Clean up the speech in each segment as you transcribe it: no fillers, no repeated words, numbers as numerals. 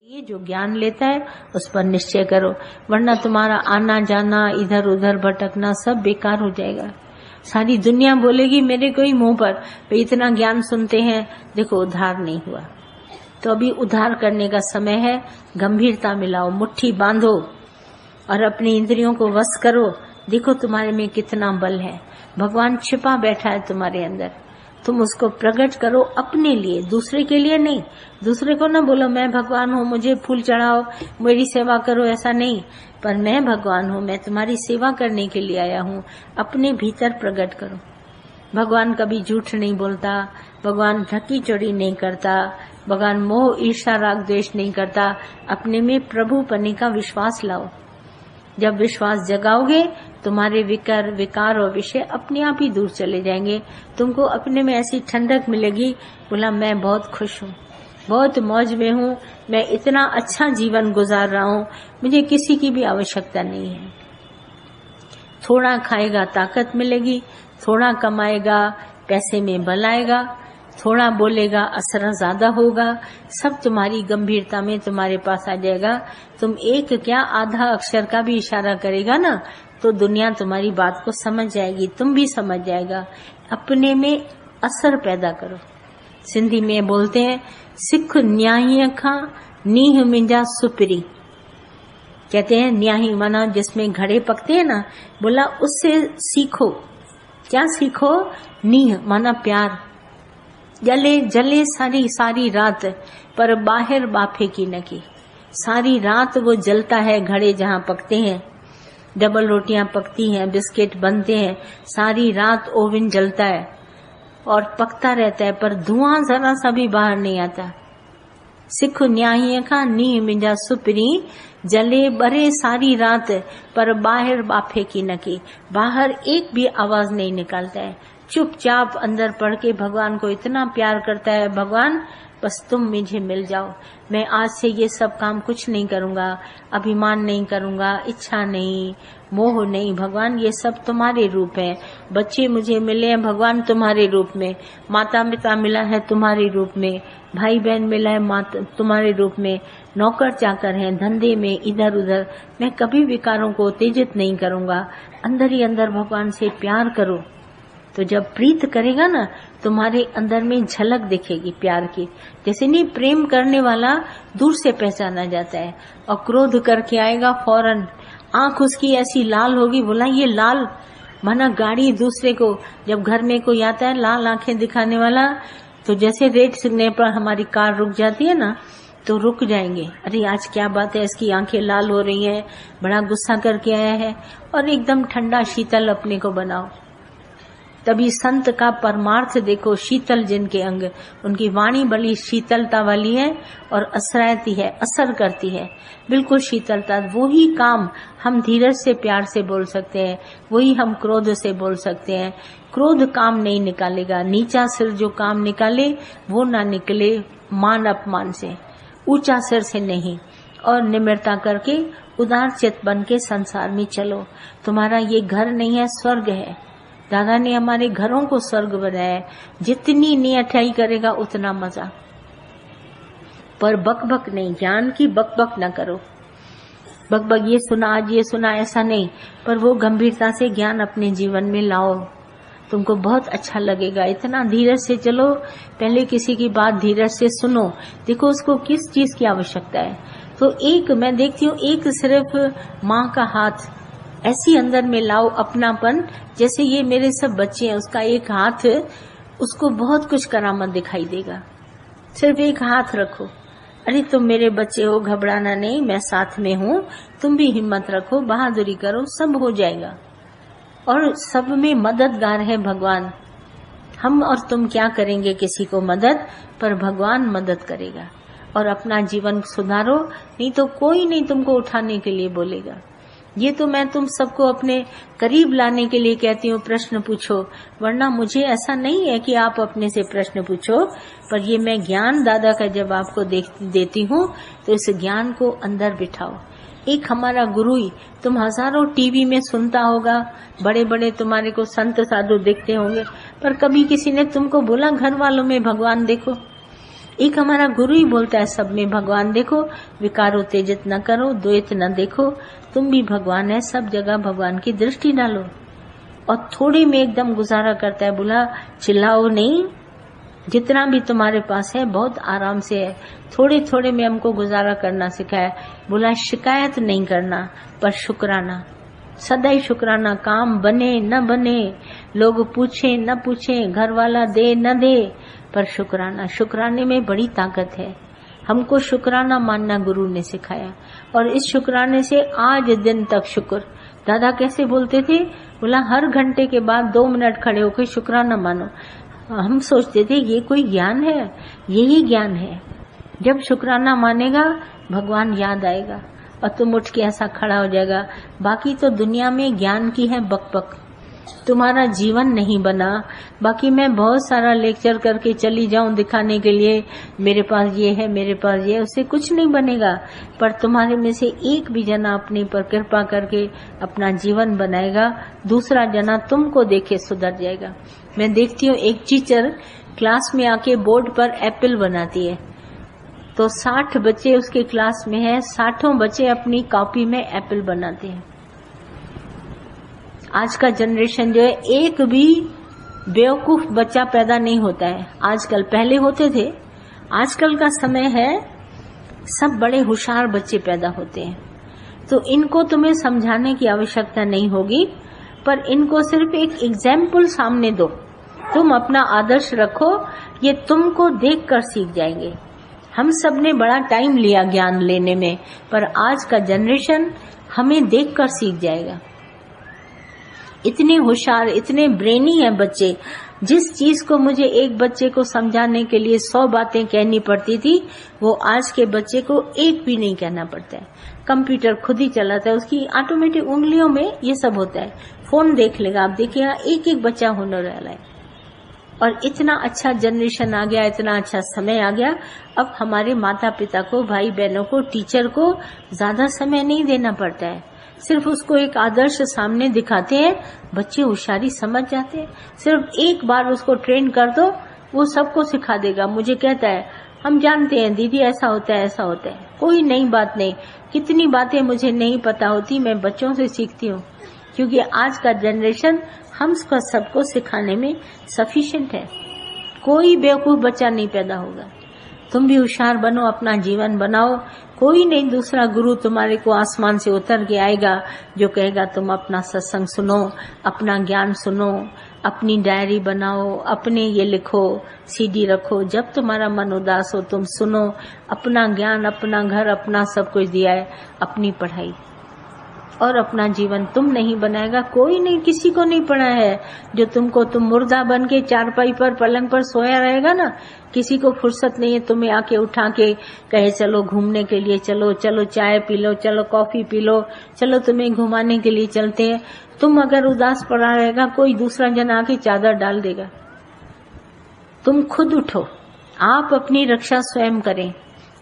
ये जो ज्ञान लेता है उस पर निश्चय करो, वरना तुम्हारा आना जाना इधर उधर भटकना सब बेकार हो जाएगा। सारी दुनिया बोलेगी मेरे कोई मुंह पर वे इतना ज्ञान सुनते हैं, देखो उद्धार नहीं हुआ। तो अभी उद्धार करने का समय है। गंभीरता मिलाओ, मुट्ठी बांधो और अपनी इंद्रियों को वश करो। देखो तुम्हारे में कितना बल है। भगवान छिपा बैठा है तुम्हारे अंदर, तुम उसको प्रकट करो अपने लिए, दूसरे के लिए नहीं। दूसरे को ना बोलो मैं भगवान हूँ, मुझे फूल चढ़ाओ, मेरी सेवा करो, ऐसा नहीं। पर मैं भगवान हूँ, मैं तुम्हारी सेवा करने के लिए आया हूँ। अपने भीतर प्रकट करो। भगवान कभी झूठ नहीं बोलता, भगवान ढकी चोरी नहीं करता, भगवान मोह ईर्ष्या राग द्वेष नहीं करता। अपने में प्रभु पने का विश्वास लाओ। जब विश्वास जगाओगे तुम्हारे विकार और विषय अपने आप ही दूर चले जाएंगे। तुमको अपने में ऐसी ठंडक मिलेगी, बोला मैं बहुत खुश हूँ, बहुत मौज में हूँ, मैं इतना अच्छा जीवन गुजार रहा हूँ, मुझे किसी की भी आवश्यकता नहीं है। थोड़ा खाएगा ताकत मिलेगी, थोड़ा कमाएगा पैसे में बल आएगा, थोड़ा बोलेगा असर ज्यादा होगा। सब तुम्हारी गंभीरता में तुम्हारे पास आ जाएगा। तुम एक क्या आधा अक्षर का भी इशारा करेगा ना तो दुनिया तुम्हारी बात को समझ जाएगी, तुम भी समझ जाएगा। अपने में असर पैदा करो। सिंधी में बोलते हैं सिख न्याही खा नीह मिंजा सुपरी। कहते हैं न्याही माना जिसमें घड़े पकते हैं ना, बोला उससे सीखो। क्या सीखो? नीह माना प्यार। जले जले सारी रात पर बाहर बाफे की न की। सारी रात वो जलता है घड़े जहाँ पकते हैं, डबल रोटियां पकती हैं, बिस्किट बनते हैं, सारी रात ओवन जलता है और पकता रहता है, पर धुआं जरा सा भी बाहर नहीं आता। सिख न्याही का नी मिंजा सुपरी, जले बरे सारी रात पर बाहर बाफे की न की। बाहर एक भी आवाज नहीं निकालता है, चुपचाप अंदर पढ़ के भगवान को इतना प्यार करता है। भगवान बस तुम मुझे मिल जाओ, मैं आज से ये सब काम कुछ नहीं करूंगा, अभिमान नहीं करूंगा, इच्छा नहीं, मोह नहीं। भगवान ये सब तुम्हारे रूप है। बच्चे मुझे मिले हैं भगवान तुम्हारे रूप में, माता पिता मिला है तुम्हारे रूप में, भाई बहन मिला है तुम्हारे रूप में, नौकर चाकर हैं धंधे में इधर उधर। मैं कभी विकारों को उत्तेजित नहीं करूंगा। अंदर ही अंदर भगवान से प्यार करो। तो जब प्रीत करेगा ना तुम्हारे अंदर में झलक दिखेगी प्यार की। जैसे नहीं प्रेम करने वाला दूर से पहचाना जाता है, और क्रोध करके आएगा फौरन, आंख उसकी ऐसी लाल होगी, बोला ये लाल माना गाड़ी दूसरे को। जब घर में कोई आता है लाल आंखें दिखाने वाला, तो जैसे रेड सिग्नल पर हमारी कार रुक जाती है ना तो रुक जाएंगे, अरे आज क्या बात है, इसकी आंखें लाल हो रही हैं, बड़ा गुस्सा करके आया है। और एकदम ठंडा शीतल अपने को बनाओ। तभी संत का परमार्थ देखो, शीतल जिनके अंग, उनकी वाणी बड़ी शीतलता वाली है और असरायती है, असर करती है, बिल्कुल शीतलता। वही काम हम धीरज से प्यार से बोल सकते हैं, वही हम क्रोध से बोल सकते हैं। क्रोध काम नहीं निकालेगा, नीचा सिर जो काम निकाले वो ना निकले मान अपमान से, ऊंचा सिर से नहीं। और निम्रता करके उदार चित बन के संसार में चलो। तुम्हारा ये घर नहीं है, स्वर्ग है। दादा ने हमारे घरों को स्वर्ग बनाया है। जितनी नियठाई करेगा उतना मजा, पर बकबक नहीं, ज्ञान की बकबक न करो। बकबक ये सुना आज ये सुना ऐसा नहीं, पर वो गंभीरता से ज्ञान अपने जीवन में लाओ, तुमको बहुत अच्छा लगेगा। इतना धीरज से चलो, पहले किसी की बात धीरज से सुनो, देखो उसको किस चीज की आवश्यकता है। तो एक मैं देखती हूँ, एक सिर्फ माँ का हाथ ऐसी अंदर में लाओ, अपनापन। जैसे ये मेरे सब बच्चे हैं, उसका एक हाथ, उसको बहुत कुछ करामत दिखाई देगा। सिर्फ एक हाथ रखो, अरे तुम मेरे बच्चे हो, घबराना नहीं, मैं साथ में हूँ, तुम भी हिम्मत रखो, बहादुरी करो, सब हो जाएगा। और सब में मददगार है भगवान। हम और तुम क्या करेंगे किसी को मदद, पर भगवान मदद करेगा। और अपना जीवन सुधारो, नहीं तो कोई नहीं तुमको उठाने के लिए बोलेगा। ये तो मैं तुम सबको अपने करीब लाने के लिए कहती हूँ, प्रश्न पूछो, वरना मुझे ऐसा नहीं है कि आप अपने से प्रश्न पूछो। पर ये मैं ज्ञान दादा का जब आपको देती हूँ तो इस ज्ञान को अंदर बिठाओ। एक हमारा गुरु ही, तुम हजारों टीवी में सुनता होगा, बड़े बड़े तुम्हारे को संत साधु दिखते होंगे, पर कभी किसी ने तुमको बोला घर वालों में भगवान देखो? एक हमारा गुरु ही बोलता है सब में भगवान देखो, विकार उत्तेजित न करो, द्वैत न देखो, तुम भी भगवान है, सब जगह भगवान की दृष्टि डालो। और थोड़े में एकदम गुजारा करता है, बोला चिल्लाओ नहीं, जितना भी तुम्हारे पास है बहुत आराम से है, थोड़े थोड़े में हमको गुजारा करना सिखाया। बोला शिकायत नहीं करना पर शुक्राना, सदैव शुक्राना, काम बने न बने, लोग पूछे न पूछे, घर वाला दे न दे, पर शुक्राना। शुक्राने में बड़ी ताकत है, हमको शुक्राना मानना गुरु ने सिखाया। और इस शुक्राने से आज दिन तक शुक्र। दादा कैसे बोलते थे, बोला हर घंटे के बाद 2 मिनट खड़े होकर शुक्राना मानो। हम सोचते थे ये कोई ज्ञान है, यही ज्ञान है। जब शुक्राना मानेगा भगवान याद आएगा और तुम उठ के ऐसा खड़ा हो जाएगा। बाकी तो दुनिया में ज्ञान की है बकबक, तुम्हारा जीवन नहीं बना। बाकी मैं बहुत सारा लेक्चर करके चली जाऊं दिखाने के लिए, मेरे पास ये है, मेरे पास ये, उससे कुछ नहीं बनेगा। पर तुम्हारे में से एक भी जना अपने पर कृपा करके अपना जीवन बनाएगा, दूसरा जना तुमको देखे सुधर जाएगा। मैं देखती हूँ एक टीचर क्लास में आके बोर्ड पर एप्पल बनाती है, तो 60 बच्चे उसके क्लास में है, 60 बच्चे अपनी कॉपी में एप्पल बनाते हैं। आज का जनरेशन जो है, एक भी बेवकूफ बच्चा पैदा नहीं होता है आजकल, पहले होते थे। आजकल का समय है सब बड़े होशियार बच्चे पैदा होते हैं। तो इनको तुम्हें समझाने की आवश्यकता नहीं होगी, पर इनको सिर्फ एक एग्जाम्पल सामने दो, तुम अपना आदर्श रखो, ये तुमको देखकर सीख जाएंगे। हम सब ने बड़ा टाइम लिया ज्ञान लेने में, पर आज का जनरेशन हमें देखकर सीख जाएगा। इतने होशियार, इतने ब्रेनी हैं बच्चे। जिस चीज को मुझे एक बच्चे को समझाने के लिए 100 बातें कहनी पड़ती थी, वो आज के बच्चे को एक भी नहीं कहना पड़ता है। कंप्यूटर खुद ही चलाता है, उसकी ऑटोमेटिक उंगलियों में ये सब होता है। फोन देख लेगा, आप देखिए एक एक बच्चा होने वाला है। और इतना अच्छा जनरेशन आ गया, इतना अच्छा समय आ गया। अब हमारे माता पिता को, भाई बहनों को, टीचर को ज्यादा समय नहीं देना पड़ता है। सिर्फ उसको एक आदर्श सामने दिखाते हैं, बच्चे होशियारी समझ जाते हैं। सिर्फ एक बार उसको ट्रेन कर दो, वो सबको सिखा देगा। मुझे कहता है हम जानते हैं दीदी ऐसा होता है, ऐसा होता है। कोई नई बात नहीं, कितनी बातें मुझे नहीं पता होती, मैं बच्चों से सीखती हूँ, क्योंकि आज का जनरेशन हम सबको सिखाने में सफिशिएंट है। कोई बेवकूफ बच्चा नहीं पैदा होगा। तुम भी होशियार बनो, अपना जीवन बनाओ। कोई नहीं दूसरा गुरु तुम्हारे को आसमान से उतर के आएगा जो कहेगा तुम अपना सत्संग सुनो, अपना ज्ञान सुनो, अपनी डायरी बनाओ, अपने ये लिखो, सीडी रखो। जब तुम्हारा मन उदास हो तुम सुनो। अपना ज्ञान, अपना घर, अपना सब कुछ दिया है, अपनी पढ़ाई और अपना जीवन तुम नहीं बनाएगा। कोई नहीं, किसी को नहीं पढ़ा है जो तुम मुर्दा बन के चारपाई पर, पलंग पर सोया रहेगा ना। किसी को फुर्सत नहीं है तुम्हें आके उठा के कहे चलो घूमने के लिए, चलो चलो चाय पी लो, चलो कॉफी पी लो, चलो तुम्हें घुमाने के लिए चलते हैं। तुम अगर उदास पड़ा रहेगा, कोई दूसरा जन आके चादर डाल देगा। तुम खुद उठो, आप अपनी रक्षा स्वयं करें,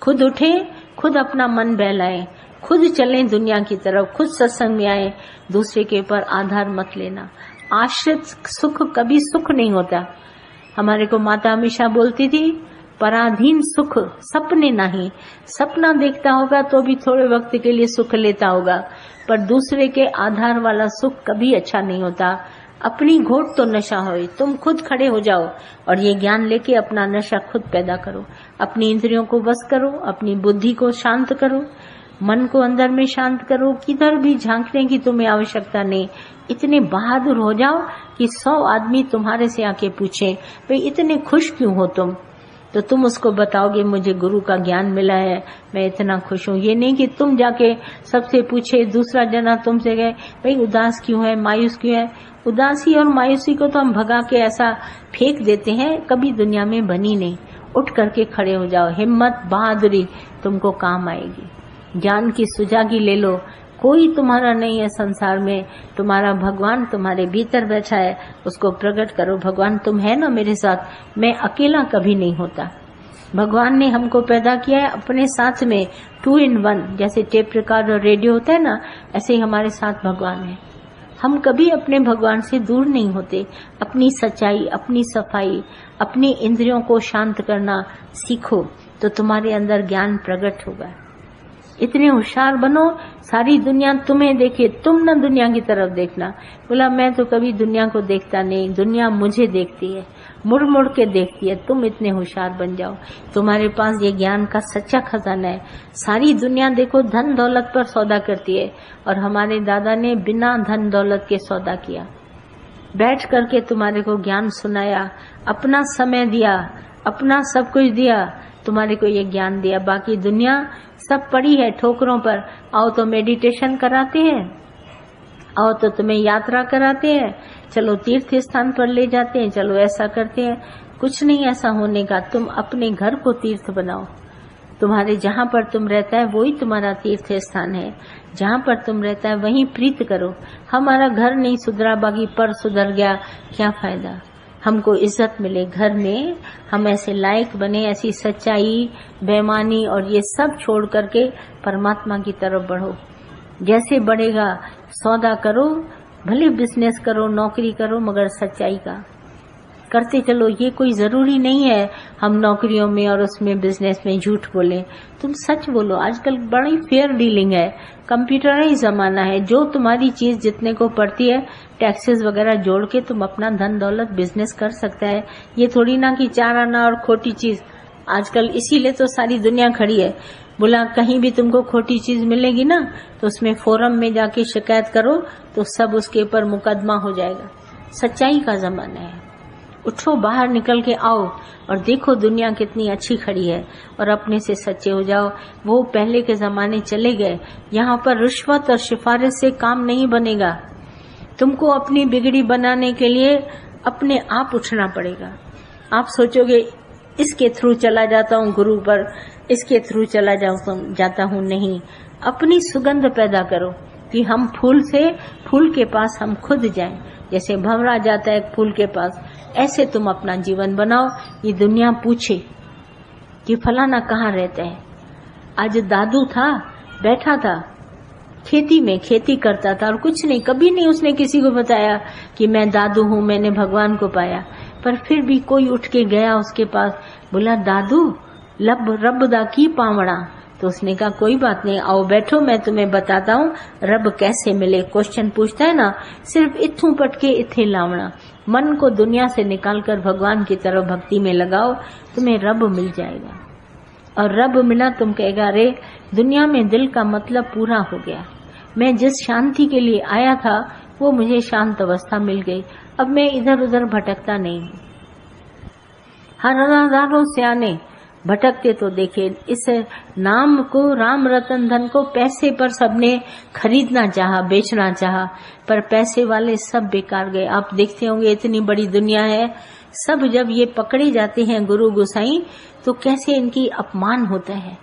खुद उठें, खुद अपना मन बहलाएं, खुद चलें दुनिया की तरफ, खुद सत्संग में आए। दूसरे के ऊपर आधार मत लेना। आश्रित सुख कभी सुख नहीं होता। हमारे को माता हमेशा बोलती थी, पराधीन सुख सपने नहीं। सपना देखता होगा तो भी थोड़े वक्त के लिए सुख लेता होगा, पर दूसरे के आधार वाला सुख कभी अच्छा नहीं होता। अपनी घोट तो नशा हो, तुम खुद खड़े हो जाओ और ये ज्ञान लेके अपना नशा खुद पैदा करो। अपनी इंद्रियों को बस करो, अपनी बुद्धि को शांत करो, मन को अंदर में शांत करो। किधर भी झांकने की तुम्हें आवश्यकता नहीं। इतने बहादुर हो जाओ कि 100 आदमी तुम्हारे से आके पूछे भाई इतने खुश क्यों हो तुम, तो तुम उसको बताओगे मुझे गुरु का ज्ञान मिला है, मैं इतना खुश हूँ। ये नहीं कि तुम जाके सबसे पूछे, दूसरा जना तुमसे गए भाई उदास क्यों है, मायूस क्यों है। उदासी और मायूसी को तो हम भगा के ऐसा फेंक देते हैं, कभी दुनिया में बनी नहीं। उठ करके खड़े हो जाओ। हिम्मत, बहादुरी तुमको काम आएगी। ज्ञान की सुजागी ले लो। कोई तुम्हारा नहीं है संसार में, तुम्हारा भगवान तुम्हारे भीतर बैठा है, उसको प्रकट करो। भगवान तुम है ना मेरे साथ, मैं अकेला कभी नहीं होता। भगवान ने हमको पैदा किया है अपने साथ में 2 in 1, जैसे टेप रिकॉर्ड और रेडियो होता है ना, ऐसे ही हमारे साथ भगवान है। हम कभी अपने भगवान से दूर नहीं होते। अपनी सच्चाई, अपनी सफाई, अपनी इंद्रियों को शांत करना सीखो तो तुम्हारे अंदर ज्ञान प्रकट होगा। इतने होशियार बनो सारी दुनिया तुम्हें देखे, तुम न दुनिया की तरफ देखना। बोला मैं तो कभी दुनिया को देखता नहीं, दुनिया मुझे देखती है, मुड़ मुड़ के देखती है। तुम इतने होशियार बन जाओ, तुम्हारे पास ये ज्ञान का सच्चा खजाना है। सारी दुनिया देखो धन दौलत पर सौदा करती है और हमारे दादा ने बिना धन दौलत के सौदा किया। बैठ करके तुम्हारे को ज्ञान सुनाया, अपना समय दिया, अपना सब कुछ दिया, तुम्हारे को ये ज्ञान दिया। बाकी दुनिया सब पड़ी है ठोकरों पर। आओ तो मेडिटेशन कराते हैं, आओ तो तुम्हें यात्रा कराते हैं, चलो तीर्थ स्थान पर ले जाते हैं, चलो ऐसा करते हैं। कुछ नहीं ऐसा होने का। तुम अपने घर को तीर्थ बनाओ। तुम्हारे जहाँ पर तुम रहता है वही तुम्हारा तीर्थ स्थान है। जहाँ पर तुम रहता है वहीं प्रीत करो। हमारा घर नहीं सुधरा, बाकी पर सुधर गया, क्या फायदा। हमको इज्जत मिले घर में, हम ऐसे लायक बने, ऐसी सच्चाई, बेईमानी और ये सब छोड़ करके परमात्मा की तरफ बढ़ो। जैसे बढ़ेगा सौदा करो, भले बिजनेस करो, नौकरी करो, मगर सच्चाई का करते चलो। ये कोई जरूरी नहीं है हम नौकरियों में और उसमें बिजनेस में झूठ बोले। तुम सच बोलो। आजकल बड़ी फेयर डीलिंग है, कंप्यूटराइज जमाना है। जो तुम्हारी चीज जितने को पड़ती है टैक्सेस वगैरह जोड़ के तुम अपना धन दौलत बिजनेस कर सकता है। ये थोड़ी ना कि चार आना और खोटी चीज। आजकल इसीलिए तो सारी दुनिया खड़ी है। बोला कहीं भी तुमको खोटी चीज मिलेगी ना तो उसमें फोरम में जाके शिकायत करो तो सब उसके ऊपर मुकदमा हो जाएगा। सच्चाई का जमाना है। उठो, बाहर निकल के आओ और देखो दुनिया कितनी अच्छी खड़ी है और अपने से सच्चे हो जाओ। वो पहले के जमाने चले गए। यहाँ पर रिश्वत और सिफारिश से काम नहीं बनेगा। तुमको अपनी बिगड़ी बनाने के लिए अपने आप उठना पड़ेगा। आप सोचोगे इसके थ्रू चला जाता हूँ गुरु पर, इसके थ्रू चला जाता हूँ, नहीं। अपनी सुगंध पैदा करो कि हम फूल से फूल के पास हम खुद जाएं। जैसे भंवरा जाता है फूल के पास, ऐसे तुम अपना जीवन बनाओ। ये दुनिया पूछे कि फलाना कहाँ रहता है। आज दादू था, बैठा था खेती में, खेती करता था और कुछ नहीं, कभी नहीं उसने किसी को बताया कि मैं दादू हूँ, मैंने भगवान को पाया। पर फिर भी कोई उठ के गया उसके पास, बोला दादू रब दा की पावड़ा। तो उसने कहा कोई बात नहीं, आओ बैठो, मैं तुम्हें बताता हूँ रब कैसे मिले। क्वेश्चन पूछता है ना, सिर्फ इथू पटके इथे लावना। मन को दुनिया से निकालकर भगवान की तरफ भक्ति में लगाओ, तुम्हें रब मिल जाएगा। और रब मिला, तुम कहेगा अरे दुनिया में दिल का मतलब पूरा हो गया। मैं जिस शांति के लिए आया था वो मुझे शांत अवस्था मिल गई। अब मैं इधर उधर भटकता नहीं हूँ। हजारों सियाने भटकते तो देखे। इस नाम को, राम रतन धन को पैसे पर सबने खरीदना चाहा, बेचना चाहा, पर पैसे वाले सब बेकार गए। आप देखते होंगे इतनी बड़ी दुनिया है, सब जब ये पकड़े जाते हैं गुरु गोसाई तो कैसे इनकी अपमान होता है।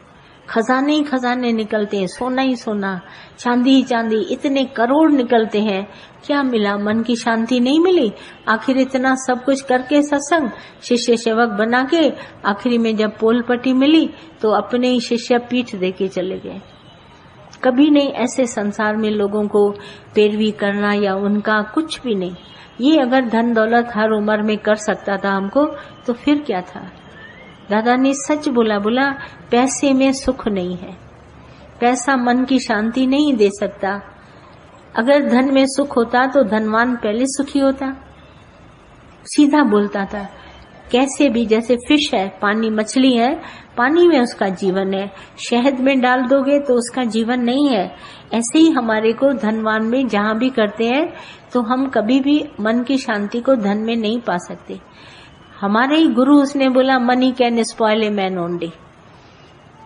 खजाने ही खजाने निकलते हैं, सोना ही सोना, चांदी ही चांदी, इतने करोड़ निकलते हैं। क्या मिला? मन की शांति नहीं मिली। आखिर इतना सब कुछ करके सत्संग, शिष्य सेवक बना के, आखिरी में जब पोल पट्टी मिली तो अपने ही शिष्य पीठ देके चले गए। कभी नहीं ऐसे संसार में लोगों को पैरवी करना या उनका कुछ भी नहीं। ये अगर धन दौलत हर उम्र में कर सकता था हमको तो फिर क्या था। दादा ने सच बोला, बोला पैसे में सुख नहीं है, पैसा मन की शांति नहीं दे सकता। अगर धन में सुख होता तो धनवान पहले सुखी होता। सीधा बोलता था। कैसे भी, जैसे फिश है, पानी मछली है, पानी में उसका जीवन है, शहद में डाल दोगे तो उसका जीवन नहीं है। ऐसे ही हमारे को धनवान में जहाँ भी करते हैं तो हम कभी भी मन की शांति को धन में नहीं पा सकते। हमारे ही गुरु उसने बोला money can spoil a man only.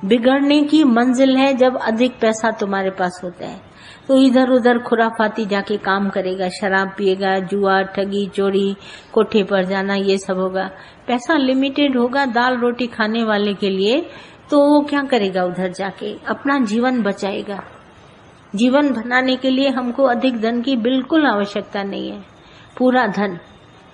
बिगड़ने की मंजिल है जब अधिक पैसा तुम्हारे पास होता है तो इधर उधर खुराफाती जाके काम करेगा, शराब पिएगा, जुआ, ठगी, चोरी, कोठे पर जाना, ये सब होगा। पैसा लिमिटेड होगा दाल रोटी खाने वाले के लिए, तो वो क्या करेगा उधर जाके, अपना जीवन बचाएगा। जीवन बनाने के लिए हमको अधिक धन की बिल्कुल आवश्यकता नहीं है। पूरा धन,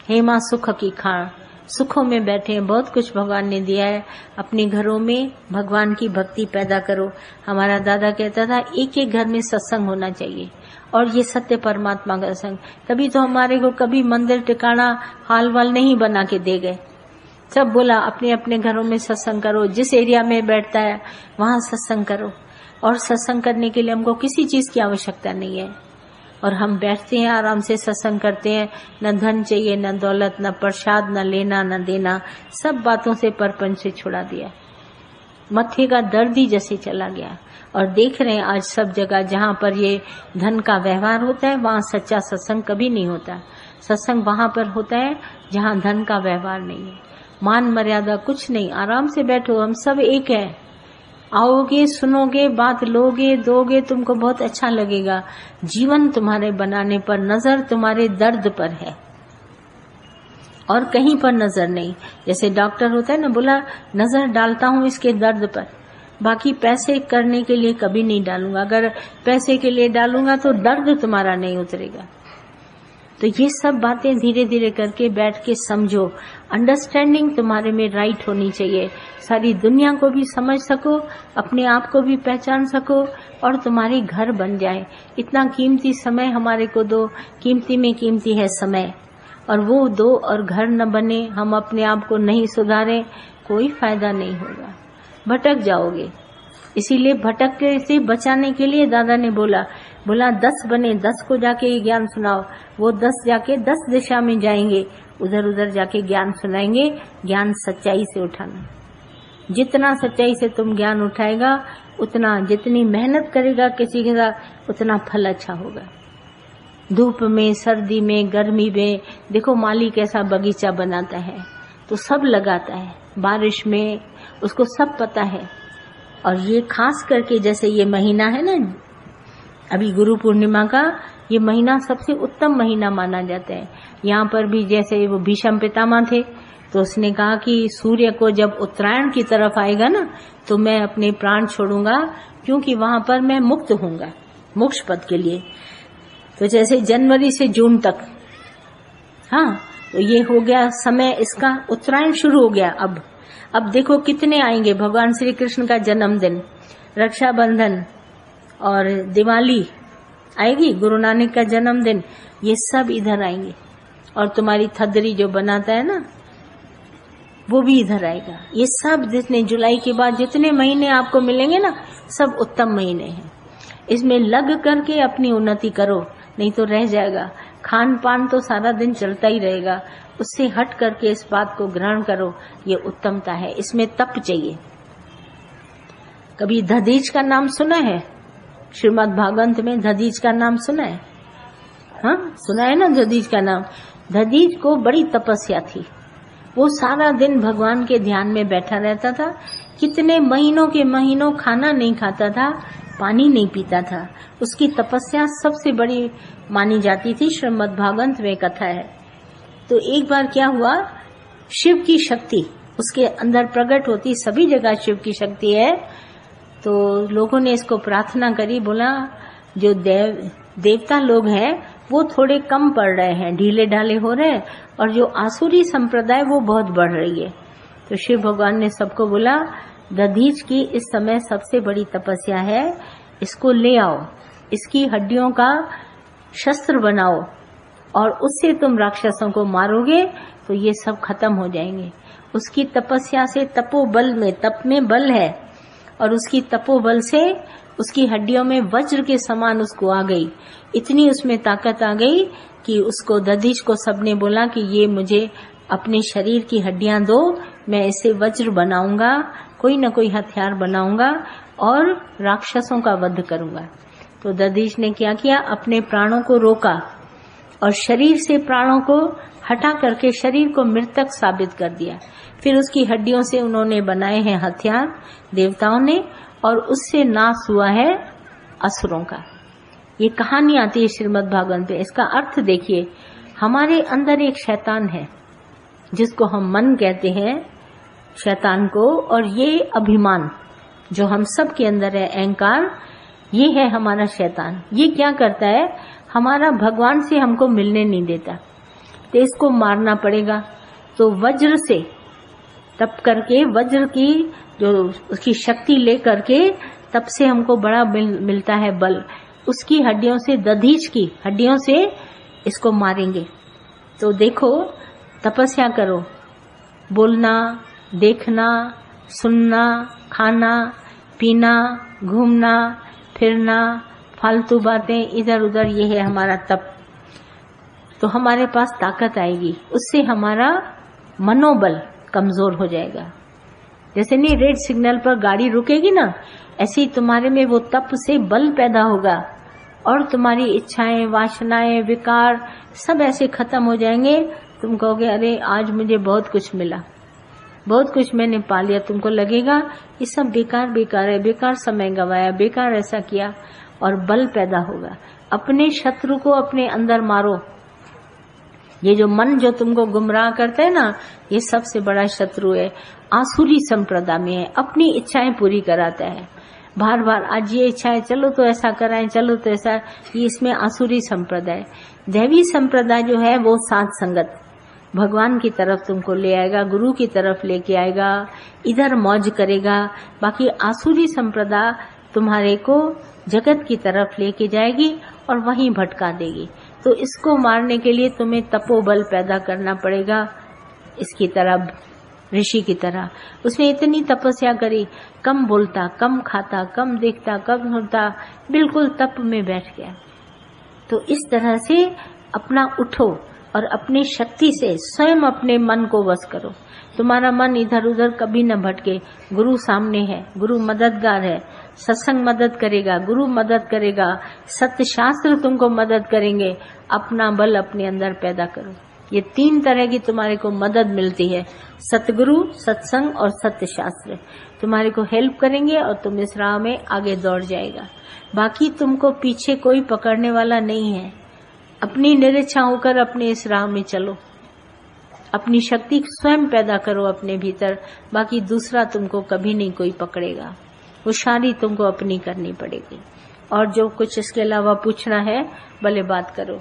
हेमा सुख की खाण, सुखों में बैठे हैं, बहुत कुछ भगवान ने दिया है। अपने घरों में भगवान की भक्ति पैदा करो। हमारा दादा कहता था एक एक घर में सत्संग होना चाहिए, और ये सत्य परमात्मा का संग। तभी तो हमारे को कभी मंदिर टिकाना हाल वाल नहीं बना के दे गए। सब बोला अपने अपने घरों में सत्संग करो, जिस एरिया में बैठता है वहां सत्संग करो। और सत्संग करने के लिए हमको किसी चीज की आवश्यकता नहीं है, और हम बैठते हैं आराम से सत्संग करते हैं। न धन चाहिए, न दौलत, न प्रसाद, न लेना न देना, सब बातों से परपंच से छुड़ा दिया। मत्थे का दर्द ही जैसे चला गया। और देख रहे हैं आज सब जगह जहाँ पर ये धन का व्यवहार होता है वहाँ सच्चा सत्संग कभी नहीं होता। सत्संग वहाँ पर होता है जहाँ धन का व्यवहार नहीं है, मान मर्यादा कुछ नहीं। आराम से बैठो, हम सब एक है। आओगे, सुनोगे, बात लोगे, दोगे, तुमको बहुत अच्छा लगेगा। जीवन तुम्हारे बनाने पर, नजर तुम्हारे दर्द पर है और कहीं पर नजर नहीं। जैसे डॉक्टर होता है ना, बोला नजर डालता हूं इसके दर्द पर, बाकी पैसे करने के लिए कभी नहीं डालूंगा। अगर पैसे के लिए डालूंगा तो दर्द तुम्हारा नहीं उतरेगा। तो ये सब बातें धीरे धीरे करके बैठ के समझो। अंडरस्टैंडिंग तुम्हारे में राइट होनी चाहिए, सारी दुनिया को भी समझ सको, अपने आप को भी पहचान सको, और तुम्हारे घर बन जाए। इतना कीमती समय हमारे को दो, कीमती में कीमती है समय, और वो दो और घर न बने, हम अपने आप को नहीं सुधारे, कोई फायदा नहीं होगा, भटक जाओगे। इसीलिए भटकने से बचाने के लिए दादा ने बोला 10 बने, 10 को जाके ये ज्ञान सुनाओ। वो 10 जाके 10 दिशा में जाएंगे, उधर उधर जाके ज्ञान सुनाएंगे। ज्ञान सच्चाई से उठाना, जितना सच्चाई से तुम ज्ञान उठाएगा उतना, जितनी मेहनत करेगा किसी के साथ उतना फल अच्छा होगा। धूप में, सर्दी में, गर्मी में, देखो माली कैसा बगीचा बनाता है तो सब लगाता है, बारिश में, उसको सब पता है। और ये खास करके जैसे ये महीना है ना, अभी गुरु पूर्णिमा का ये महीना सबसे उत्तम महीना माना जाता है। यहाँ पर भी जैसे वो भीष्म पितामह थे तो उसने कहा कि सूर्य को जब उत्तरायण की तरफ आएगा ना तो मैं अपने प्राण छोड़ूंगा, क्योंकि वहां पर मैं मुक्त होऊंगा मोक्ष पद के लिए। तो जैसे जनवरी से जून तक, हाँ, तो ये हो गया समय इसका, उत्तरायण शुरू हो गया। अब देखो कितने आएंगे, भगवान श्री कृष्ण का जन्मदिन, रक्षाबंधन और दिवाली आएगी, गुरु नानक का जन्मदिन, ये सब इधर आएंगे। और तुम्हारी थदरी जो बनाता है ना वो भी इधर आएगा। ये सब जितने जुलाई के बाद जितने महीने आपको मिलेंगे ना, सब उत्तम महीने हैं। इसमें लग करके अपनी उन्नति करो, नहीं तो रह जाएगा। खान पान तो सारा दिन चलता ही रहेगा, उससे हट करके इस बात को ग्रहण करो, ये उत्तमता है। इसमें तप चाहिए। कभी दधीच का नाम सुना है? श्रीमद् भागवत में दधीच का नाम सुना है? हाँ, सुना है ना दधीच का नाम। दधीच को बड़ी तपस्या थी, वो सारा दिन भगवान के ध्यान में बैठा रहता था। कितने महीनों के महीनों खाना नहीं खाता था, पानी नहीं पीता था। उसकी तपस्या सबसे बड़ी मानी जाती थी, श्रीमद् भागवत में कथा है। तो एक बार क्या हुआ, शिव की शक्ति उसके अंदर प्रकट होती, सभी जगह शिव की शक्ति है। तो लोगों ने इसको प्रार्थना करी, बोला जो देवता लोग हैं वो थोड़े कम पड़ रहे हैं, ढीले ढाले हो रहे हैं, और जो आसुरी संप्रदाय वो बहुत बढ़ रही है। तो शिव भगवान ने सबको बोला दधीच की इस समय सबसे बड़ी तपस्या है, इसको ले आओ, इसकी हड्डियों का शस्त्र बनाओ, और उससे तुम राक्षसों को मारोगे तो ये सब खत्म हो जाएंगे। उसकी तपस्या से, तपोबल में, तप में बल है, और उसकी तपोबल से उसकी हड्डियों में वज्र के समान उसको आ गई, इतनी उसमें ताकत आ गई कि उसको दधीच को सबने बोला कि ये मुझे अपने शरीर की हड्डियां दो, मैं इसे वज्र बनाऊंगा, कोई न कोई हथियार बनाऊंगा और राक्षसों का वध करूंगा। तो दधीच ने क्या किया, अपने प्राणों को रोका और शरीर से प्राणों को हटा करके शरीर को मृतक साबित कर दिया। फिर उसकी हड्डियों से उन्होंने बनाए हैं हथियार देवताओं ने, और उससे नाश हुआ है असुरों का। ये कहानी आती है श्रीमद् भागवत में। इसका अर्थ देखिए, हमारे अंदर एक शैतान है जिसको हम मन कहते हैं, शैतान को, और ये अभिमान जो हम सब के अंदर है, अहंकार, ये है हमारा शैतान। ये क्या करता है, हमारा भगवान से हमको मिलने नहीं देता, तो इसको मारना पड़ेगा। तो वज्र से तप करके, वज्र की जो उसकी शक्ति ले करके तप से हमको बड़ा मिलता है बल। उसकी हड्डियों से, दधीच की हड्डियों से इसको मारेंगे। तो देखो, तपस्या करो, बोलना, देखना, सुनना, खाना, पीना, घूमना फिरना, फालतू बातें इधर उधर, ये है हमारा तप। तो हमारे पास ताकत आएगी, उससे हमारा मनोबल कमजोर हो जाएगा। जैसे नहीं रेड सिग्नल पर गाड़ी रुकेगी ना, ऐसे ही तुम्हारे में वो तप से बल पैदा होगा और तुम्हारी इच्छाएं, वासनाएं, विकार सब ऐसे खत्म हो जाएंगे। तुम कहोगे अरे आज मुझे बहुत कुछ मिला, बहुत कुछ मैंने पा लिया। तुमको लगेगा ये सब बेकार बेकार है, बेकार समय गवाया, बेकार ऐसा किया, और बल पैदा होगा। अपने शत्रु को अपने अंदर मारो। ये जो मन जो तुमको गुमराह करता है ना, ये सबसे बड़ा शत्रु है। आसुरी संप्रदाय में है, अपनी इच्छाएं पूरी कराता है। बार बार आज ये इच्छा है, चलो तो ऐसा कराएं, चलो तो ऐसा, ये इसमें आसुरी संप्रदाय। दैवी संप्रदाय जो है वो साथ संगत भगवान की तरफ तुमको ले आएगा, गुरु की तरफ लेके आएगा, इधर मौज करेगा। बाकी आसुरी संप्रदाय तुम्हारे को जगत की तरफ लेके जाएगी और वहीं भटका देगी। तो इसको मारने के लिए तुम्हें तपोबल पैदा करना पड़ेगा, इसकी तरह, ऋषि की तरह। उसने इतनी तपस्या करी, कम बोलता, कम खाता, कम देखता, कम सुनता, बिल्कुल तप में बैठ गया। तो इस तरह से अपना उठो और अपनी शक्ति से स्वयं अपने मन को वश करो। तुम्हारा मन इधर उधर कभी न भटके। गुरु सामने है, गुरु मददगार है, सत्संग मदद करेगा, गुरु मदद करेगा, सत्य शास्त्र तुमको मदद करेंगे। अपना बल अपने अंदर पैदा करो। ये 3 तरह की तुम्हारे को मदद मिलती है, सतगुरु, सत्संग और सत्य शास्त्र। तुम्हारे को हेल्प करेंगे और तुम इस राह में आगे दौड़ जाएगा। बाकी तुमको पीछे कोई पकड़ने वाला नहीं है। अपनी निरीक्षा होकर अपने इस राह में चलो, अपनी शक्ति स्वयं पैदा करो अपने भीतर। बाकी दूसरा तुमको कभी नहीं कोई पकड़ेगा, होशियारी तुमको अपनी करनी पड़ेगी। और जो कुछ इसके अलावा पूछना है भले बात करो।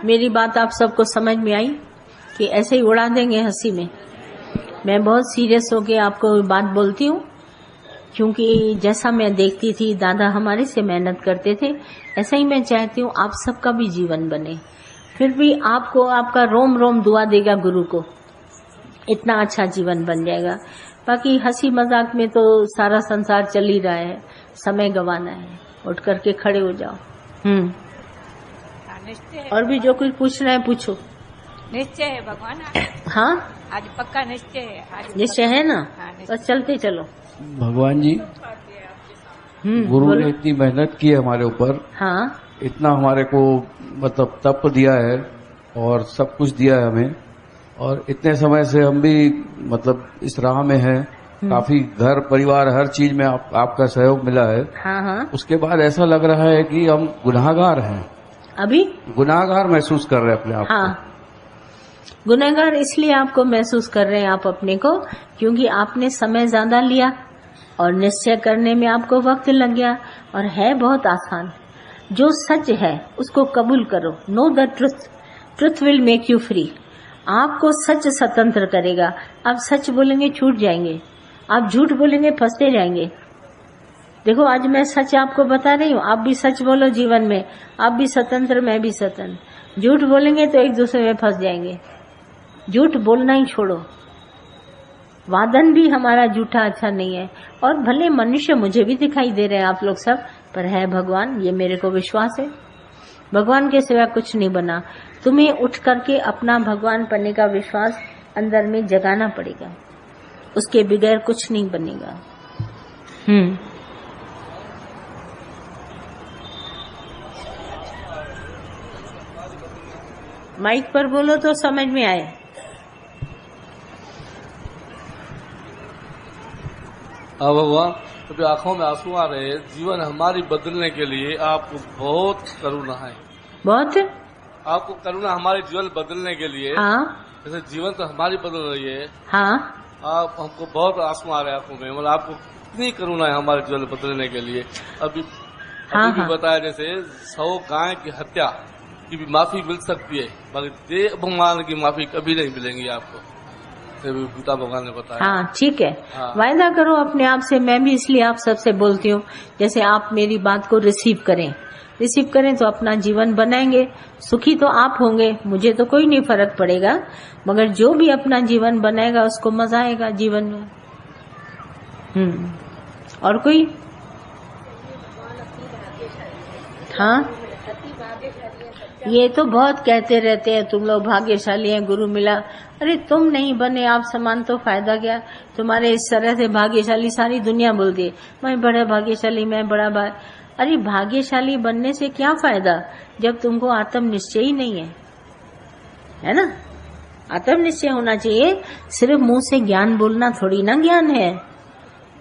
मेरी बात आप सबको समझ में आई कि ऐसे ही उड़ा देंगे हंसी में? मैं बहुत सीरियस होके आपको बात बोलती हूँ, क्योंकि जैसा मैं देखती थी दादा हमारे से मेहनत करते थे, ऐसा ही मैं चाहती हूँ आप सबका भी जीवन बने। फिर भी आपको आपका रोम रोम दुआ देगा गुरु को, इतना अच्छा जीवन बन जाएगा। बाकी हंसी मजाक में तो सारा संसार चल ही रहा है, समय गंवाना है। उठ करके खड़े हो जाओ। और भी जो कुछ पूछना है पूछो। निश्चय है भगवान। हाँ, आज पक्का निश्चय है। निश्चय है ना? बस चलते चलो। भगवान जी, गुरु ने इतनी मेहनत की है हमारे ऊपर। हाँ, इतना हमारे को मतलब तप दिया है और सब कुछ दिया है हमें, और इतने समय से हम भी मतलब इस राह में हैं। काफी घर परिवार हर चीज में आपका सहयोग मिला है। हाँ हाँ। उसके बाद ऐसा लग रहा है कि हम गुनाहगार हैं, अभी गुनाहगार महसूस कर रहे हैं अपने आप को। हाँ, गुनहगार इसलिए आपको महसूस कर रहे हैं आप अपने को, क्योंकि आपने समय ज्यादा लिया और निश्चय करने में आपको वक्त लग गया। और है बहुत आसान, जो सच है उसको कबूल करो। Know the truth, truth will make you free. आपको सच स्वतंत्र करेगा। आप सच बोलेंगे छूट जाएंगे, आप झूठ बोलेंगे फंसते जाएंगे। देखो आज मैं सच आपको बता रही हूँ, आप भी सच बोलो जीवन में, आप भी स्वतंत्र, मैं भी स्वतंत्र। झूठ बोलेंगे तो एक दूसरे में फंस जाएंगे। झूठ बोलना ही छोड़ो। वादन भी हमारा झूठा अच्छा नहीं है। और भले मनुष्य मुझे भी दिखाई दे रहे हैं आप लोग सब, पर है भगवान, ये मेरे को विश्वास है। भगवान के सिवा कुछ नहीं बना। तुम्हें उठ करके अपना भगवान बनने का विश्वास अंदर में जगाना पड़ेगा, उसके बगैर कुछ नहीं बनेगा। माइक पर बोलो तो समझ में आए। हाँ भगवान, अभी आंखों में आंसू आ रहे हैं। जीवन हमारी बदलने के लिए आपको बहुत करुणा है। बहुत आपको करुणा हमारे जीवन बदलने के लिए। हाँ जैसे जीवन तो हमारी बदल रही है, हाँ आप हमको बहुत आंसू आ रहे हैं आंखों में। मतलब आपको कितनी करुणा है हमारे जीवन बदलने के लिए। अभी हाँ, भी हाँ। बताया जैसे 100 गाय की हत्या की भी माफी मिल सकती है, मगर देव भगवान की माफी कभी नहीं मिलेंगी आपको, गीता भगवान ने बताया। हाँ ठीक है, हाँ। वायदा करो अपने आप से। मैं भी इसलिए आप सबसे बोलती हूँ, जैसे आप मेरी बात को रिसीव करें तो अपना जीवन बनाएंगे। सुखी तो आप होंगे, मुझे तो कोई नहीं फर्क पड़ेगा, मगर जो भी अपना जीवन बनाएगा उसको मजा आएगा जीवन में। और कोई? हाँ, ये तो बहुत कहते रहते हैं तुम लोग भाग्यशाली हैं, गुरु मिला। अरे तुम नहीं बने आप समान तो फायदा क्या? तुम्हारे इस तरह से भाग्यशाली सारी दुनिया बोलती है, मैं बड़ा भाग्यशाली, मैं बड़ा अरे भाग्यशाली बनने से क्या फायदा जब तुमको आत्म निश्चय ही नहीं है ना? आत्म निश्चय होना चाहिए। सिर्फ मुंह से ज्ञान बोलना थोड़ी ना ज्ञान है।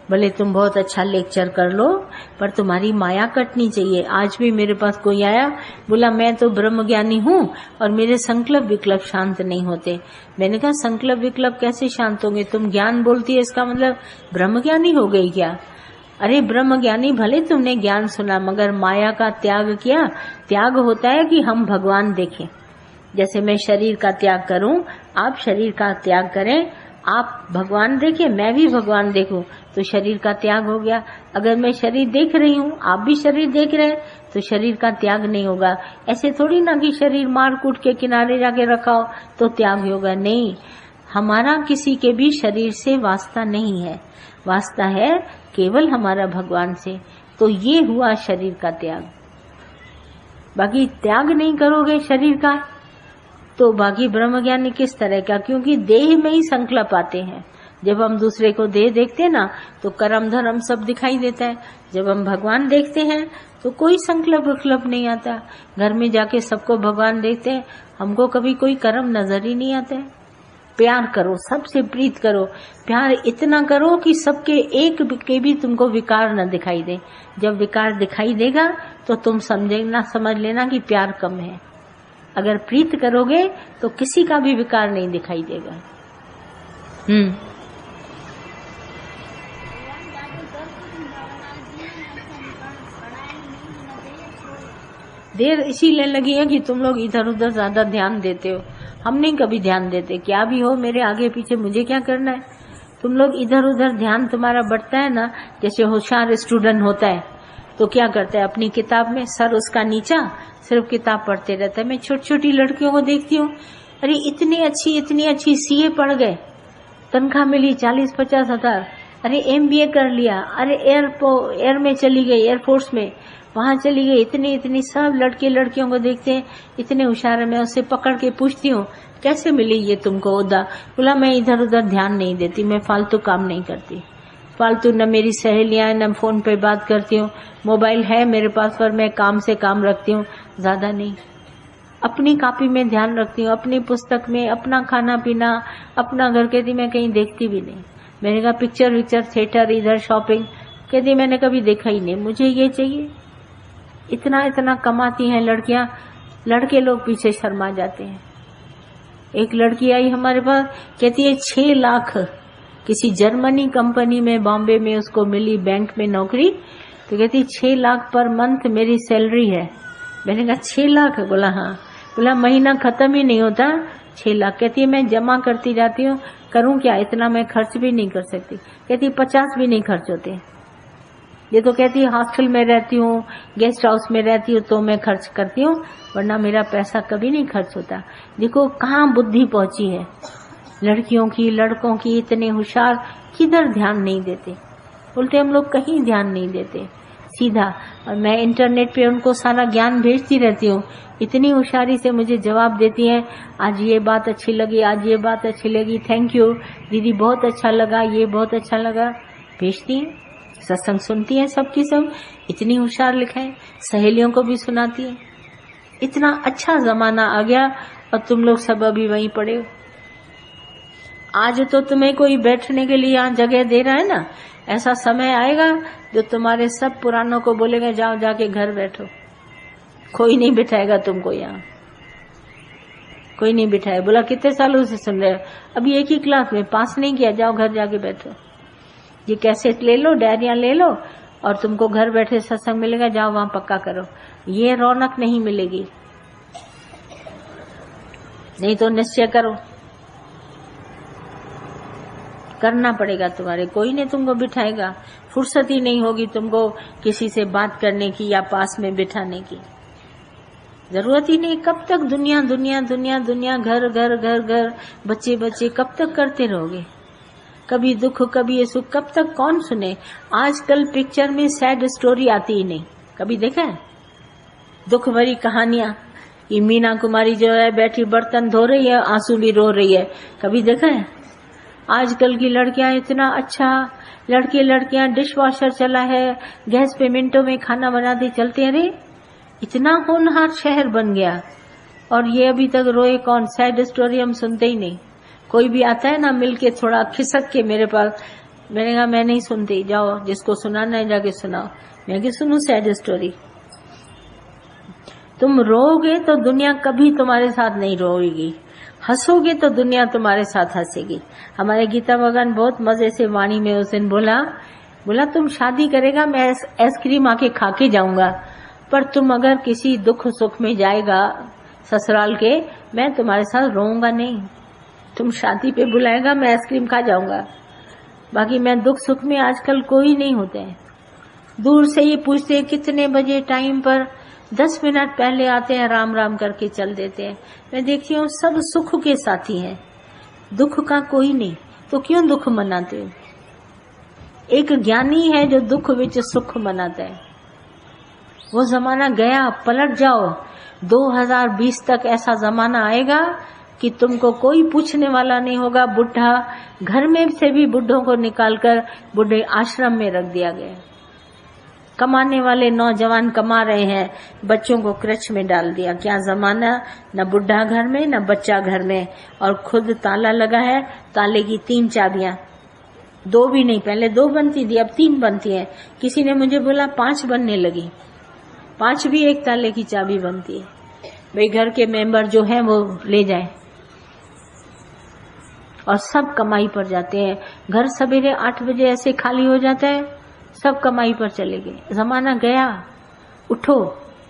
भले तुम बहुत अच्छा लेक्चर कर लो, पर तुम्हारी माया कटनी चाहिए। आज भी मेरे पास कोई आया, बोला मैं तो ब्रह्म ज्ञानी हूँ और मेरे संकल्प विकल्प शांत नहीं होते। मैंने कहा संकल्प विकल्प कैसे शांत होंगे? तुम ज्ञान बोलती है, इसका मतलब ब्रह्म ज्ञानी हो गई क्या? अरे ब्रह्म ज्ञानी भले तुमने ज्ञान सुना, मगर माया का त्याग किया। त्याग होता है कि हम भगवान देखें। जैसे मैं शरीर का त्याग करूं, आप शरीर का त्याग करें, आप भगवान देखें, मैं भी भगवान देखूं, तो शरीर का त्याग हो गया। अगर मैं शरीर देख रही हूँ, आप भी शरीर देख रहे हैं, तो शरीर का त्याग नहीं होगा। ऐसे थोड़ी ना कि शरीर मार कूट के किनारे जाके रखा हो तो त्याग होगा। नहीं, हमारा किसी के भी शरीर से वास्ता नहीं है, वास्ता है केवल हमारा भगवान से। तो ये हुआ शरीर का त्याग। बाकी त्याग नहीं करोगे शरीर का तो बाकी ब्रह्म ज्ञानी किस तरह का? क्योंकि देह में ही संकल्प आते हैं। जब हम दूसरे को देह देखते हैं ना, तो कर्म धर्म सब दिखाई देता है। जब हम भगवान देखते हैं तो कोई संकल्प विकल्प नहीं आता। घर में जाके सबको भगवान देखते हैं, हमको कभी कोई कर्म नजर ही नहीं आता है। प्यार करो, सबसे प्रीत करो, प्यार इतना करो कि सबके एक के भी तुमको विकार न दिखाई दे। जब विकार दिखाई देगा तो तुम समझ लेना कि प्यार कम है। अगर प्रीत करोगे तो किसी का भी विकार नहीं दिखाई देगा। देर इसीलिए लगी है कि तुम लोग इधर उधर ज्यादा ध्यान देते हो। हम नहीं कभी ध्यान देते। क्या भी हो मेरे आगे पीछे, मुझे क्या करना है? तुम लोग इधर उधर ध्यान तुम्हारा बढ़ता है ना। जैसे होशियार स्टूडेंट होता है तो क्या करता है, अपनी किताब में सर उसका नीचा, सिर्फ किताब पढ़ते रहता है। मैं छोटी छोटी लड़कियों को देखती हूँ, अरे इतनी अच्छी सीए पढ़ गए, तनख्वाह मिली 40-50 हजार। अरे MBA कर लिया, अरे एयर में चली गई, एयरफोर्स में वहां चली गई। इतनी सब लड़कियों को देखते हैं, इतने होशियार है। मैं उससे पकड़ के पूछती हूँ कैसे मिली ये तुमको ओहदा? बोला मैं इधर उधर ध्यान नहीं देती, मैं फालतू काम नहीं करती। फालतू न मेरी सहेलियां, न फोन पे बात करती हूँ। मोबाइल है मेरे पास पर मैं काम से काम रखती हूँ, ज्यादा नहीं। अपनी कॉपी में ध्यान रखती हूँ, अपनी पुस्तक में, अपना खाना पीना, अपना घर। कहती मैं कहीं देखती भी नहीं। मैंने कहा पिक्चर थिएटर, इधर शॉपिंग, कहती मैंने कभी देखा ही नहीं, मुझे ये चाहिए। इतना कमाती हैं लड़कियां, लड़के लोग पीछे शर्मा जाते हैं। एक लड़की आई हमारे पास, कहती है 6 लाख किसी जर्मनी कंपनी में बॉम्बे में उसको मिली, बैंक में नौकरी। तो कहती 6 लाख पर मंथ मेरी सैलरी है। मैंने कहा 6 लाख? बोला हाँ। बोला महीना खत्म ही नहीं होता, 6 लाख। कहती है मैं जमा करती जाती हूँ, करूँ क्या? इतना मैं खर्च भी नहीं कर सकती। कहती 50 भी नहीं खर्च होते। ये तो कहती है हॉस्टल में रहती हूँ, गेस्ट हाउस में रहती हूँ तो मैं खर्च करती हूँ, वरना मेरा पैसा कभी नहीं खर्च होता। देखो कहाँ बुद्धि पहुंची है लड़कियों की, लड़कों की। इतने होशियार, किधर ध्यान नहीं देते। बोलते हम लोग कहीं ध्यान नहीं देते सीधा। और मैं इंटरनेट पे उनको सारा ज्ञान भेजती रहती हूँ, इतनी होशियारी से मुझे जवाब देती है। आज ये बात अच्छी लगी, आज ये बात अच्छी लगी, थैंक यू दीदी, बहुत अच्छा लगा, ये बहुत अच्छा लगा, भेजती हैं। सत्संग सुनती है सबकी सब, इतनी होशियार लिखा है, सहेलियों को भी सुनाती है। इतना अच्छा जमाना आ गया और तुम लोग सब अभी वहीं पड़े हो। आज तो तुम्हें कोई बैठने के लिए यहाँ जगह दे रहा है ना, ऐसा समय आएगा जो तुम्हारे सब पुरानों को बोलेगा जाओ जाके घर बैठो, कोई नहीं बिठाएगा तुमको यहाँ, कोई नहीं बिठाए। बोला कितने सालों से सुन रहे हो, अभी एक ही क्लास में पास नहीं किया, जाओ घर जाके बैठो। ये कैसेट ले लो, डायरिया ले लो और तुमको घर बैठे सत्संग मिलेगा, जाओ वहां पक्का करो। ये रौनक नहीं मिलेगी। नहीं तो निश्चय करो, करना पड़ेगा तुम्हारे, कोई नहीं तुमको बिठाएगा। फुर्सत ही नहीं होगी तुमको किसी से बात करने की या पास में बिठाने की, जरूरत ही नहीं। कब तक दुनिया दुनिया दुनिया दुनिया, घर घर घर घर, बच्चे बच्चे, कब तक करते रहोगे? कभी दुख कभी ये सुख, कब तक कौन सुने? आजकल पिक्चर में सैड स्टोरी आती ही नहीं, कभी देखा है? दुख भरी कहानियां, ये मीना कुमारी जो है बैठी बर्तन धो रही है, आंसू भी रो रही है, कभी देखा है? आजकल की लड़कियां इतना अच्छा, लड़कियां डिश वॉशर चला है, गैस पे मिनटों में खाना बनाते चलते, अरे इतना होनहार शहर बन गया। और ये अभी तक रोए कौन? सैड स्टोरी हम सुनते ही नहीं। कोई भी आता है ना मिलके थोड़ा खिसक के मेरे पास, मैंने कहा मैं नहीं सुनती, जाओ जिसको सुनाना है जाके सुनाओ, मैं क्या सुनूं सैड स्टोरी? तुम रोओगे तो दुनिया कभी तुम्हारे साथ नहीं रोएगी, हंसोगे तो दुनिया तुम्हारे साथ हंसेगी। हमारे गीता भगवान बहुत मजे से वाणी में उस दिन बोला तुम शादी करेगा, मैं आइसक्रीम आके खा के जाऊंगा, पर तुम अगर किसी दुख सुख में जाएगा ससुराल के, मैं तुम्हारे साथ रोऊंगा नहीं। तुम शादी पे बुलाएगा, मैं आइसक्रीम खा जाऊंगा, बाकी मैं दुख सुख में आजकल कोई नहीं होते हैं। दूर से ये पूछते हैं कितने बजे, टाइम पर 10 मिनट पहले आते हैं, राम राम करके चल देते हैं। मैं देखती हूँ सब सुख के साथी हैं, दुख का कोई नहीं, तो क्यों दुख मनाते हो? एक ज्ञानी है जो दुख विच सुख मनाता है। वो जमाना गया, पलट जाओ। 2020 तक ऐसा जमाना आएगा कि तुमको कोई पूछने वाला नहीं होगा। बुढ़ा घर में से भी बुढ़ों को निकालकर बुढ़े आश्रम में रख दिया गया। कमाने वाले नौजवान कमा रहे हैं, बच्चों को क्रच में डाल दिया। क्या जमाना, न बुढ़ा घर में न बच्चा घर में, और खुद ताला लगा है, ताले की 3 चाबियां, 2 भी नहीं, पहले 2 बनती थी अब 3 बनती है। किसी ने मुझे बोला 5 बनने लगी, 5 भी एक ताले की चाबी बनती है। भाई घर के मेंबर जो हैं वो ले जाए, और सब कमाई पर जाते हैं। घर सवेरे 8 बजे ऐसे खाली हो जाता है, सब कमाई पर चले गए। जमाना गया, उठो,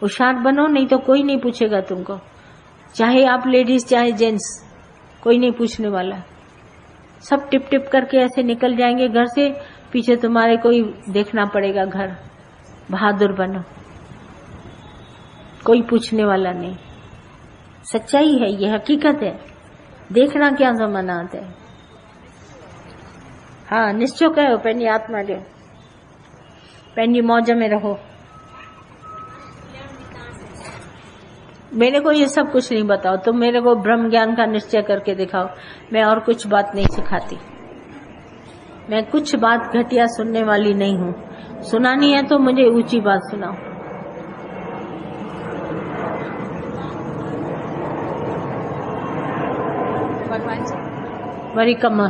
होशियार बनो, नहीं तो कोई नहीं पूछेगा तुमको। चाहे आप लेडीज चाहे जेंट्स, कोई नहीं पूछने वाला। सब टिप टिप करके ऐसे निकल जाएंगे घर से, पीछे तुम्हारे कोई देखना पड़ेगा घर। बहादुर बनो, कोई पूछने वाला नहीं। सच्चाई है, ये हकीकत है। देखना क्या जमाना आता है। हाँ, निश्चय कहो, पंहिंजी आत्मा जो पंहिंजी मौज में रहो। मेरे को ये सब कुछ नहीं बताओ, तुम मेरे को ब्रह्म ज्ञान का निश्चय करके दिखाओ। मैं और कुछ बात नहीं सिखाती, मैं कुछ बात घटिया सुनने वाली नहीं हूँ। सुनानी है तो मुझे ऊंची बात सुनाओ। भगवान जी वरी कम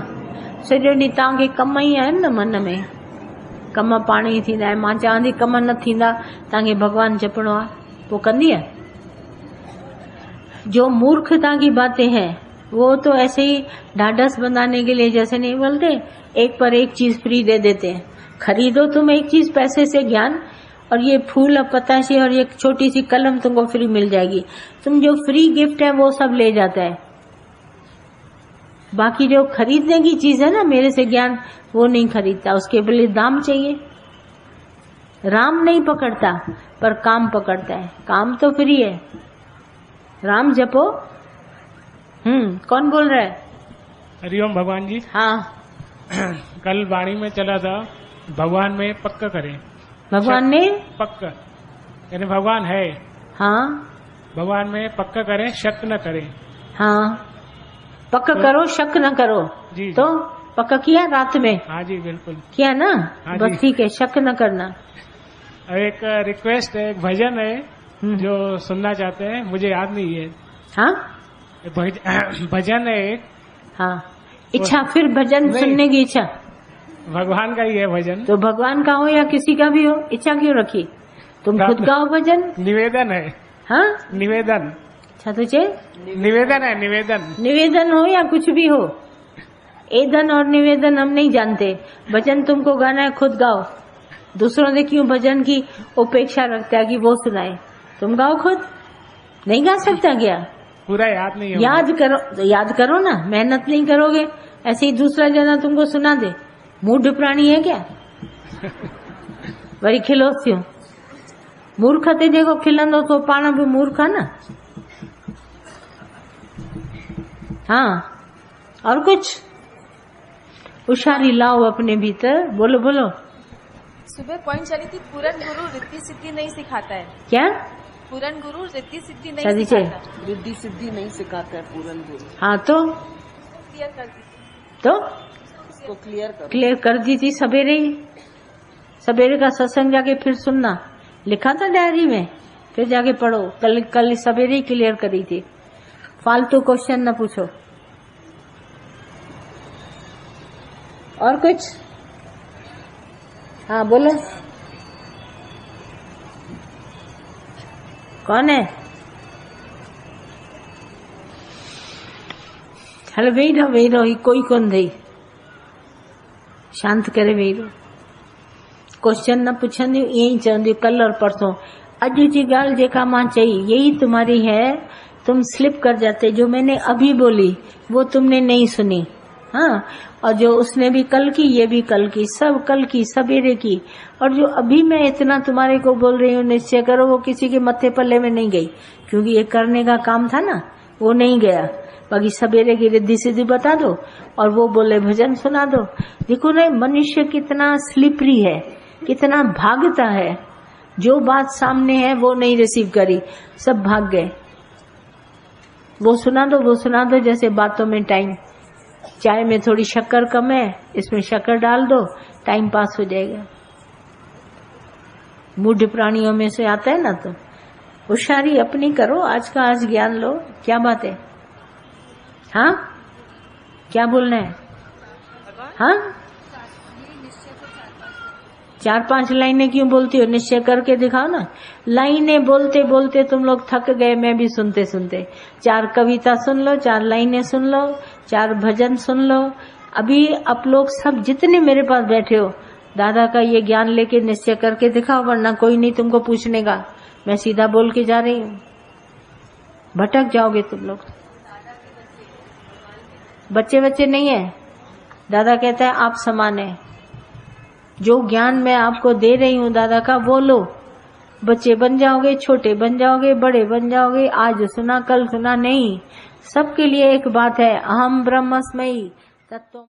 सॼो ॾींहुं तव्हांखे कम ई आहिनि न, मन में कम पाण ई थींदा आहिनि। मां चवां थी कम न थींदा, तव्हांखे भगवान जपणो आहे, पोइ कंदी आहे। जो मूर्खता की बातें हैं वो तो ऐसे ही ढाढ़स बनाने के लिए जैसे नहीं बोलते, एक पर एक चीज फ्री दे देते हैं। खरीदो तुम एक चीज पैसे से, ज्ञान, और ये फूल और पताशे और ये छोटी सी कलम तुमको फ्री मिल जाएगी। तुम जो फ्री गिफ्ट है वो सब ले जाता है, बाकी जो खरीदने की चीज है ना, मेरे से ज्ञान, वो नहीं खरीदता। उसके लिए दाम चाहिए। राम नहीं पकड़ता पर काम पकड़ता है। काम तो फ्री है, राम जपो। कौन बोल रहा है? हरिओम भगवान जी। हाँ, कल वाणी में चला था, भगवान में पक्का करें। भगवान ने पक्का यानी भगवान है। हाँ, भगवान में पक्का करें, शक न करें। हाँ, पक्का करो, शक न करो। जी, तो पक्का किया रात में? हाँ जी बिल्कुल किया ना। हाँ बस ठीक है, शक न करना। एक रिक्वेस्ट है, एक भजन है जो सुनना चाहते हैं, मुझे याद नहीं है। हाँ, भजन है एक। हाँ, इच्छा, फिर भजन सुनने की इच्छा। भगवान का ही है भजन। तो भगवान का हो या किसी का भी हो, इच्छा क्यों रखी? तुम खुद गाओ भजन। निवेदन है। हाँ, निवेदन। अच्छा तुझे निवेदन है, निवेदन। निवेदन हो या कुछ भी हो, एदन और निवेदन हम नहीं जानते। भजन तुमको गाना है, खुद गाओ। दूसरों ने क्यों भजन की उपेक्षा रखता है कि वो सुनाए? तुम गाओ खुद। नहीं गा सकता क्या? पूरा याद नहीं होगा। याद करो तो याद करो ना, मेहनत नहीं करोगे ऐसे ही दूसरा जना तुमको सुना दे। मूढ़ प्राणी है क्या? वरी खिलोसियो मूर्ख ते जेको खिलंदो तो पाण भी मूर्ख है ना। हाँ, और कुछ होशियारी लाओ अपने भीतर। बोलो बोलो। सुबह पॉइंट चली थी, पूरन गुरु रिद्धि सिद्धि नहीं सिखाता है। क्या? पूरन गुरु रिद्धि सिद्धि नहीं शादी सिखाता। रिद्धि सिद्धि नहीं सिखाता है पूरन गुरु। हाँ तो क्लियर कर दी। तो इसको क्लियर करो। क्लियर कर दी थी सवेरे ही। सवेरे का सत्संग जाके फिर सुनना, लिखा था डायरी में, फिर जाके पढ़ो। कल सवेरे ही क्लियर करी थी। फालतू क्वेश्चन न पूछो। और कुछ? हाँ बोलो। कौन है? हल वेही रहो ही कोई कोन थी। शांत करे वेही रहो। क्वेश्चन न पुछंदी, यही चवंदी कल और परसों। अॼु जी ॻाल्हि जेका मां चई यही तुम्हारी है, तुम स्लिप कर जाते। जो मैंने अभी बोली वो तुमने नहीं सुनी। हाँ, और जो उसने भी कल की, ये भी कल की, सब कल की, सवेरे की। और जो अभी मैं इतना तुम्हारे को बोल रही हूँ निश्चय करो, वो किसी के मत्थे पल्ले में नहीं गई, क्योंकि ये करने का काम था ना, वो नहीं गया। बाकी सवेरे की रिद्धि सिद्धि बता दो और वो बोले भजन सुना दो। देखो ना मनुष्य कितना स्लिपरी है, कितना भागता है। जो बात सामने है वो नहीं रिसीव करी, सब भाग गए। वो सुना दो, वो सुना दो। जैसे बातों में टाइम, चाय में थोड़ी शक्कर कम है, इसमें शक्कर डाल दो, टाइम पास हो जाएगा। मूढ़ प्राणियों में से आता है ना। तो होशियारी अपनी करो, आज का आज ज्ञान लो। क्या बात है? हाँ, क्या बोलना है? हाँ, 4-5 लाइनें क्यों बोलती हो? निश्चय करके दिखाओ ना। लाइनें बोलते बोलते तुम लोग थक गए, मैं भी सुनते सुनते। 4 कविता सुन लो, 4 लाइनें सुन लो, 4 भजन सुन लो। अभी आप लोग सब जितने मेरे पास बैठे हो, दादा का ये ज्ञान लेके निश्चय करके दिखाओ, वरना कोई नहीं तुमको पूछने का। मैं सीधा बोल के जा रही हूँ, भटक जाओगे तुम लोग। बच्चे बच्चे नहीं है, दादा कहता है आप समान है। जो ज्ञान मैं आपको दे रही हूँ दादा का, वो लो। बच्चे बन जाओगे, छोटे बन जाओगे, बड़े बन जाओगे। आज सुना कल सुना नहीं। सबके लिए एक बात है, अहम ब्रह्मस्मयी तत्व।